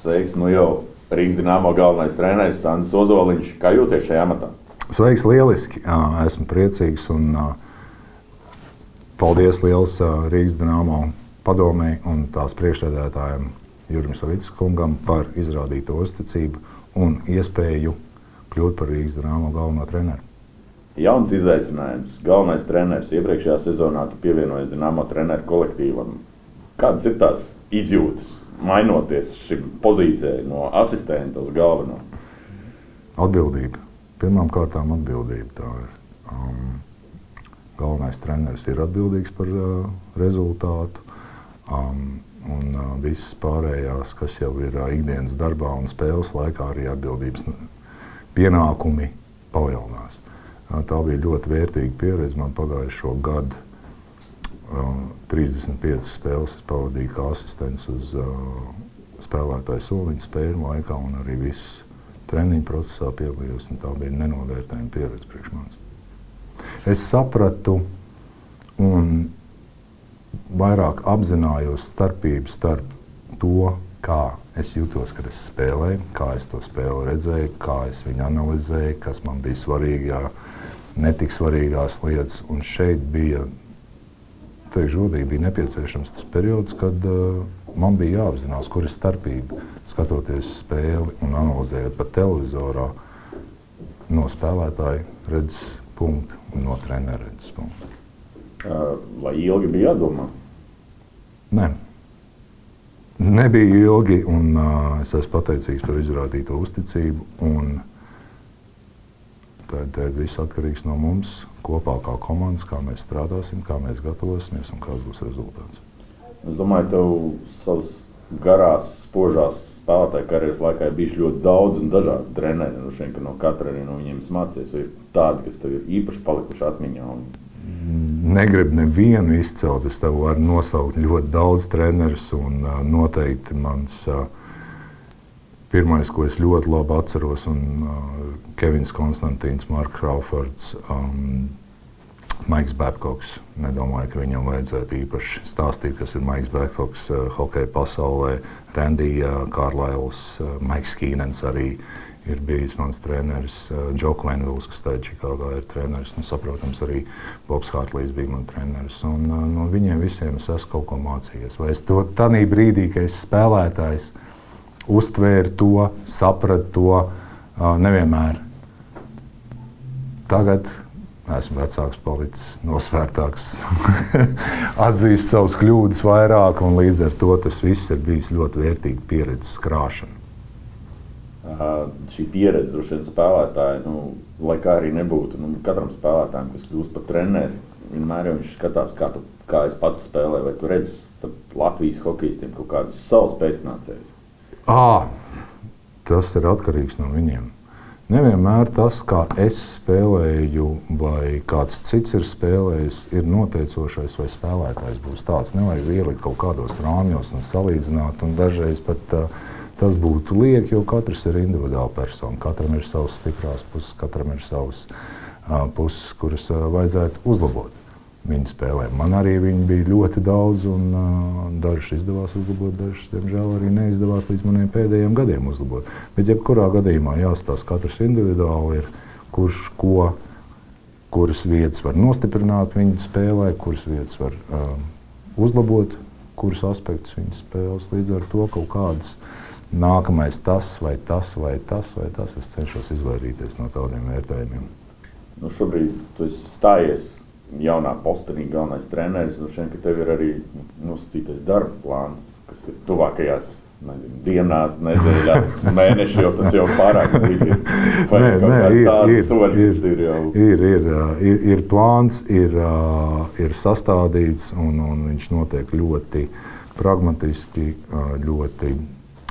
Sveiks, nu jau Rīgas Dinamo galvenais treneris Sandis Ozoliņš. Kā jūties šajā amatā? Sveiks, lieliski. Esmu priecīgs un paldies liels Rīgas Dinamo padomei un tās priekšsēdētājiem Jurim Savickungam par izrādīto uzticību un iespēju kļūt par Rīgas Dinamo galveno treneru. Jauns izaicinājums, galvenais treneris. Iepriekšējā sezonā tu pievienojies Dinamo treneru kolektīvam. Kādas ir tās izjūtas, mainoties šim pozīcijai no asistenta uz galveno? Atbildība. Pirmām kārtām atbildība. Tā ir. Galvenais treneris ir atbildīgs par rezultātu. Un visas pārējās, kas jau ir ikdienas darbā un spēles laikā, arī atbildības pienākumi palielinās. Tā bija ļoti vērtīga pieredze. Man pagājušo gadu 35 spēles es pavadīju kā asistents uz spēlētāju soliņu spēļu laikā un arī visu treniņu procesā piedalījos. Tā bija nenovērtējama pieredze priekš manis. Es sapratu un vairāk apzinājos starpību starp to, kā es jutos, kad es spēlēju, kā es to spēli redzēju, kā es viņu analizēju, kas man bija svarīgi, netik svarīgās lietas. Un šeit bija, teikšu godīgi, bija nepieciešams tas periods, kad man bija jāapzinās, kur ir starpība, skatoties spēli un analizējot pa televizorā no spēlētāja redzes punktu un no trenera redzes punktu. Vai ilgi bija jādomā? Nē. Nebija ilgi, un es esmu pateicīgs par izrādīto uzticību. Tad viss atkarīgs no mums kopā kā komandas, kā mēs strādāsim, kā mēs gatavosimies un kāds būs rezultāts. Es domāju, tev savas garās, spožās spēlētāju karjeras laikā ir bijuši ļoti daudz un dažādi treneri. No katra arī no viņiem mācies. Vai ir tādi, kas tev ir īpaši palikuši atmiņā? Negribu nevienu izcelt. Es tev varu nosaukt ļoti daudz trenerus, un noteikti mans pirmais, ko es ļoti labi atceros, un Kevins Konstantīns, Marks Kraufords, Maiks Babkoks. Nedomāju, ka viņam vajadzētu īpaši stāstīt, kas ir Maiks Babkoks hokeja pasaulē, Randy Kārlails, Maiks Kīnens arī ir bijis mans treneris, Džo Kvenvils, kas tagad Čikāgā ir treneris, un, saprotams, arī Bobs Hārtlīs bija man treneris. Un no viņiem visiem es esmu kaut ko mācījies. Vai es to tanī brīdī, ka es spēlētājs uztvēru to, sapratu to, nevienmēr. Tagad esmu vecāks palicis, nosvērtāks, atzīst savus kļūdas vairāk, un līdz ar to tas viss ir bijis ļoti vērtīga pieredzes krāšana. Šī pieredze droši vien spēlētāji, lai kā arī nebūtu, katram spēlētājam, kas kļūst par treneri, vienmēr jau viņš skatās, kā es pats spēlēju, vai tu redzi Latvijas hokejistiem kaut kādus savus pēcnācējus? Tas ir atkarīgs no viņiem. Nevienmēr tas, kā es spēlēju, vai kāds cits ir spēlējis, ir noteicošais, vai spēlētājs būs tāds. Nevajag ielikt kaut kādos rāmjos un salīdzināt, un dažreiz pat tas būtu lieki, jo katrs ir individuāla persona. Katram ir savas stiprās puses, katram ir savas puses, kuras vajadzētu uzlabot viņa spēlē. Man arī viņi bija ļoti daudz, un dažus izdevās uzlabot, dažus, diemžēl, arī neizdevās līdz maniem pēdējiem gadiem uzlabot. Bet jebkurā gadījumā jāstāsta, katrs individuāli ir, kuras vietas var nostiprināt viņa spēlē, kuras vietas var uzlabot, kuras aspektus viņa spēles. Līdz ar to kaut kādas nākamais tas, vai tas, vai tas, vai tas. Es cenšos izvairīties no tādiem vērtējumiem. Šobrīd tu esi stājies jaunā postenī, galvenais treneris. Šeit, ka tev ir arī nosacītais darba plāns, kas ir tuvākajās dienās, nedēļās, mēneši, jo tas jau pārāk ir. Ir plāns, ir sastādīts, un viņš notiek ļoti pragmatiski, ļoti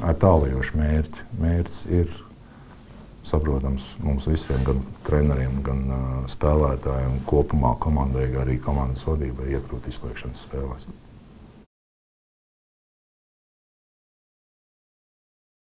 ar tālajošu mērķi. Mērķis ir, saprotams, mums visiem, gan treneriem, gan spēlētājiem, kopumā komandai, arī komandas vadībai iekļūt izslēgšanas spēlēs.